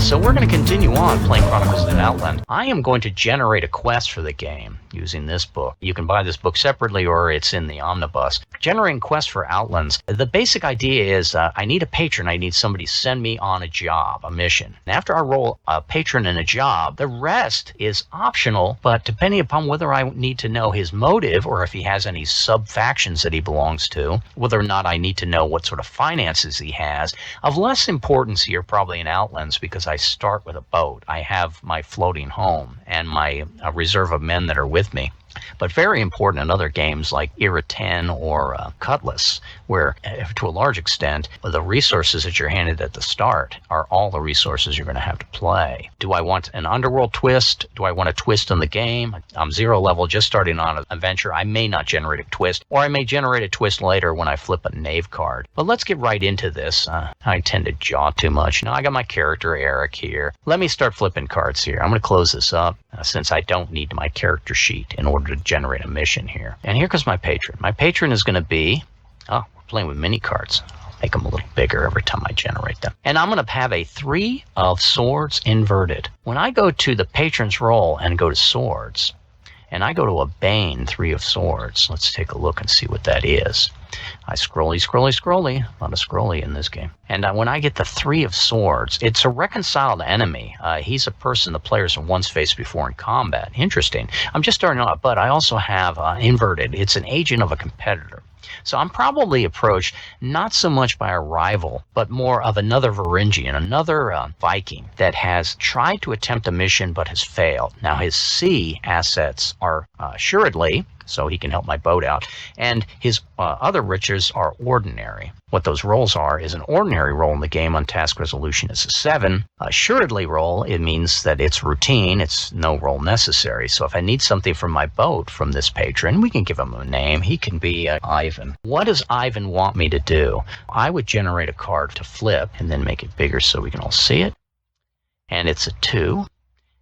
So we're going to continue on playing Chronicles of Outlands. I am going to generate a quest for the game using this book. You can buy this book separately or it's in the omnibus. Generating quests for Outlands. The basic idea is I need a patron. I need somebody to send me on a job, a mission. And after I roll a patron in a job, the rest is optional, but depending upon whether I need to know his motive or if he has any sub-factions that he belongs to, whether or not I need to know what sort of finances he has. Of less importance here probably in Outlands because I start with a boat. I have my floating home and my reserve of men that are with me. But very important in other games like Era 10 or Cutlass, where to a large extent, the resources that you're handed at the start are all the resources you're going to have to play. Do I want an underworld twist? Do I want a twist in the game? I'm 0 level, just starting on an adventure. I may not generate a twist, or I may generate a twist later when I flip a knave card. But let's get right into this. I tend to jaw too much. Now I got my character Eric here. Let me start flipping cards here. I'm going to close this up since I don't need my character sheet in order to generate a mission here. And here comes my patron. My patron is going to be, we're playing with mini cards. I'll make them a little bigger every time I generate them. And I'm going to have a 3 of swords inverted. When I go to the patron's role and go to swords, and I go to a Bane 3 of swords, let's take a look and see what that is. I scrolly. A lot of scrolly in this game. And when I get the 3 of swords, it's a reconciled enemy. He's a person the players have once faced before in combat. Interesting. I'm just starting out, but I also have inverted. It's an agent of a competitor. So I'm probably approached not so much by a rival, but more of another Varangian, another Viking that has tried to attempt a mission but has failed. Now his sea assets are assuredly, so he can help my boat out, and his other riches are ordinary. What those rolls are is an ordinary roll in the game on task resolution is a 7. Assuredly roll, it means that it's routine, it's no roll necessary. So if I need something from my boat from this patron, we can give him a name. He can be Ivan. What does Ivan want me to do? I would generate a card to flip and then make it bigger so we can all see it. And it's a 2.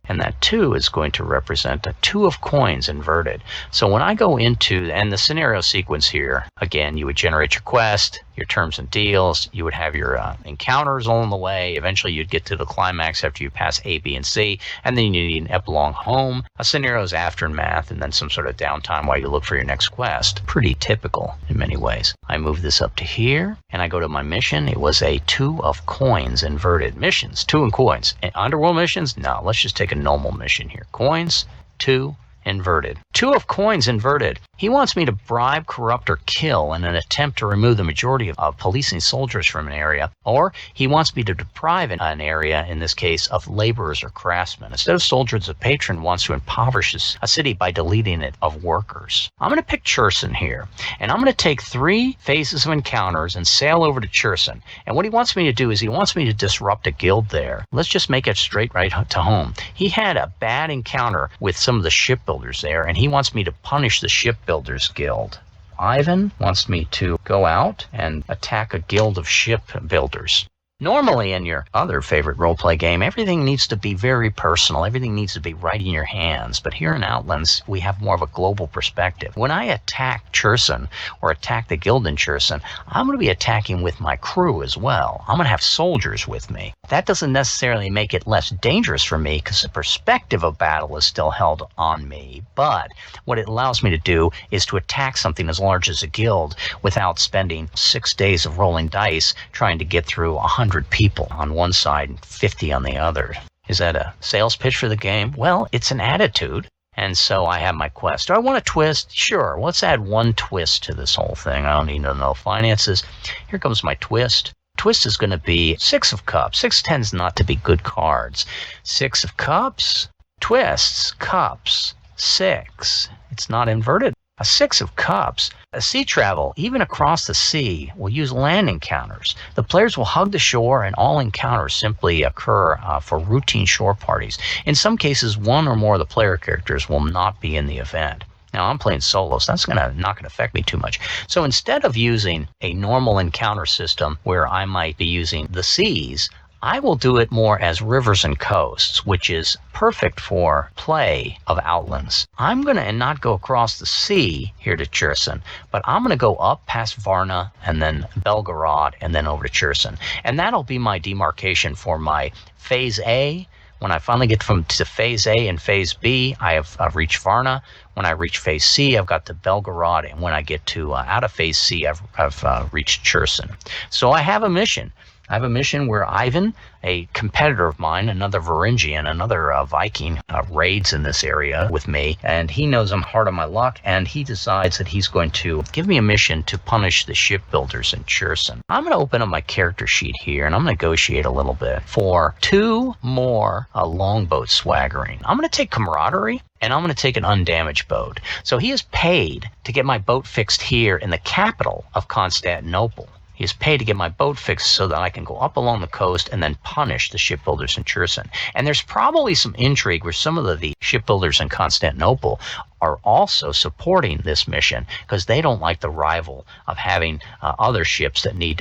And that 2 is going to represent a 2 of coins inverted. So when I go into, and the scenario sequence here, again, you would generate your quest, your terms and deals, you would have your encounters along the way. Eventually you'd get to the climax after you pass A, B, and C, and then you need an epilogue home, a scenario's aftermath, and then some sort of downtime while you look for your next quest. Pretty typical in many ways. I move this up to here, and I go to my mission. It was a 2 of coins inverted. Missions, 2 and coins. Underworld missions? No, let's just take a normal mission here. Coins, 2, inverted. 2 of coins inverted. He wants me to bribe, corrupt, or kill in an attempt to remove the majority of policing soldiers from an area, or he wants me to deprive an area, in this case, of laborers or craftsmen. Instead of soldiers, a patron wants to impoverish a city by deleting it of workers. I'm going to pick Cherson here, and I'm going to take 3 phases of encounters and sail over to Cherson. And what he wants me to do is he wants me to disrupt a guild there. Let's just make it straight right to home. He had a bad encounter with some of the shipbuilders there, and he wants me to punish the shipbuilders guild. Ivan wants me to go out and attack a guild of shipbuilders. Normally in your other favorite roleplay game, everything needs to be very personal. Everything needs to be right in your hands. But here in Outlands, we have more of a global perspective. When I attack Cherson or attack the guild in Cherson, I'm going to be attacking with my crew as well. I'm going to have soldiers with me. That doesn't necessarily make it less dangerous for me because the perspective of battle is still held on me. But what it allows me to do is to attack something as large as a guild without spending 6 days of rolling dice trying to get through 100 people on one side and 50 on the other. Is that a sales pitch for the game? Well, it's an attitude. And so I have my quest. Do I want a twist? Sure. Let's add 1 twist to this whole thing. I don't need to know finances. Here comes my twist. Twist is going to be 6 of cups. 6 tends not to be good cards. 6 of cups, twists, cups, 6. It's not inverted. A 6 of cups. A sea travel, even across the sea, will use land encounters. The players will hug the shore and all encounters simply occur for routine shore parties. In some cases, 1 or more of the player characters will not be in the event. Now, I'm playing solo, so that's not going to affect me too much. So instead of using a normal encounter system where I might be using the seas, I will do it more as rivers and coasts, which is perfect for play of Outlands. I'm going to not go across the sea here to Cherson, but I'm going to go up past Varna and then Belgorod and then over to Cherson. And that'll be my demarcation for my Phase A. When I finally get to Phase A and Phase B, I've reached Varna. When I reach Phase C, I've got to Belgorod. And when I get to out of Phase C, I've reached Cherson. So I have a mission. I have a mission where Ivan, a competitor of mine, another Varangian, another Viking, raids in this area with me, and he knows I'm hard on my luck, and he decides that he's going to give me a mission to punish the shipbuilders in Cherson. I'm going to open up my character sheet here, and I'm going to negotiate a little bit for 2 more longboat swaggering. I'm going to take camaraderie, and I'm going to take an undamaged boat. So he is paid to get my boat fixed here in the capital of Constantinople. He is paid to get my boat fixed so that I can go up along the coast and then punish the shipbuilders in Cherson. And there's probably some intrigue where some of the shipbuilders in Constantinople are also supporting this mission because they don't like the rival of having other ships that need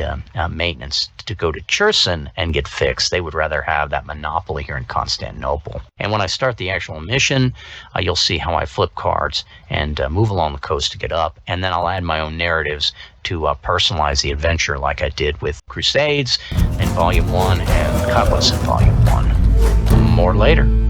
maintenance to go to Cherson and get fixed. They would rather have that monopoly here in Constantinople. And when I start the actual mission, you'll see how I flip cards and move along the coast to get up. And then I'll add my own narratives to personalize the adventure like I did with Crusades in Volume 1 and Cutlass in Volume 1. More later.